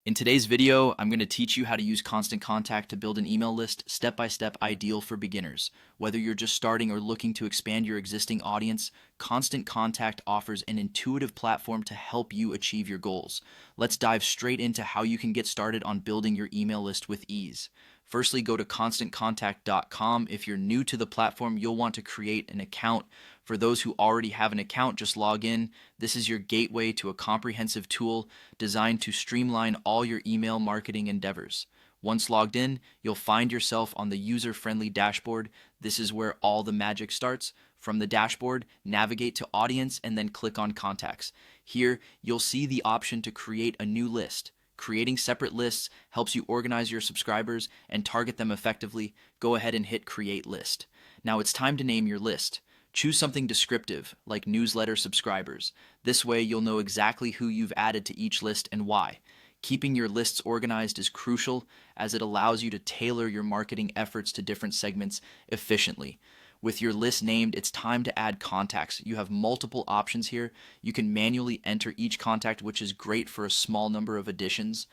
In today's video, I'm going to teach you how to use Constant Contact to build an email list step by step, ideal for beginners. Whether you're just starting or looking to expand your existing audience, Constant Contact offers an intuitive platform to help you achieve your goals. Let's dive straight into how you can get started on building your email list with ease. Firstly, go to constantcontact.com. If you're new to the platform, you'll want to create an account. For those who already have an account, just log in. This is your gateway to a comprehensive tool designed to streamline all your email marketing endeavors. Once logged in, you'll find yourself on the user-friendly dashboard. This is where all the magic starts. From the dashboard, navigate to Audience and then click on Contacts. Here, you'll see the option to create a new list. Creating separate lists helps you organize your subscribers and target them effectively. Go ahead and hit Create List. Now it's time to name your list. Choose something descriptive, like newsletter subscribers. This way you'll know exactly who you've added to each list and why. Keeping your lists organized is crucial as it allows you to tailor your marketing efforts to different segments efficiently. With your list named, it's time to add contacts. You have multiple options here. You can manually enter each contact, which is great for a small number of additions.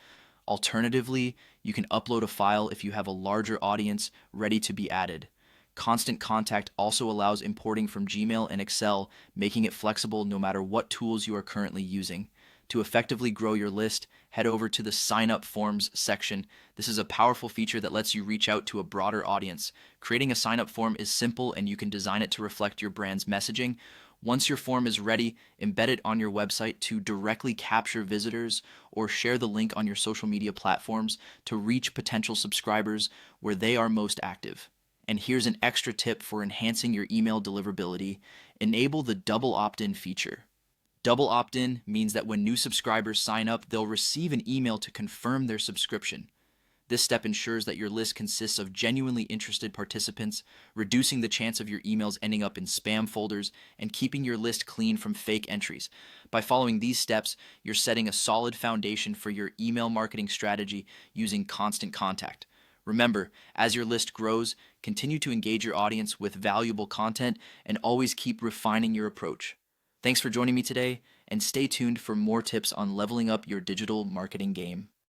Alternatively, you can upload a file if you have a larger audience ready to be added. Constant Contact also allows importing from Gmail and Excel, making it flexible no matter what tools you are currently using. To effectively grow your list, head over to the Sign Up Forms section. This is a powerful feature that lets you reach out to a broader audience. Creating a sign up form is simple and you can design it to reflect your brand's messaging. Once your form is ready, embed it on your website to directly capture visitors or share the link on your social media platforms to reach potential subscribers where they are most active. And here's an extra tip for enhancing your email deliverability. Enable the double opt-in feature. Double opt-in means that when new subscribers sign up, they'll receive an email to confirm their subscription. This step ensures that your list consists of genuinely interested participants, reducing the chance of your emails ending up in spam folders and keeping your list clean from fake entries. By following these steps, you're setting a solid foundation for your email marketing strategy using Constant Contact. Remember, as your list grows, continue to engage your audience with valuable content and always keep refining your approach. Thanks for joining me today, and stay tuned for more tips on leveling up your digital marketing game.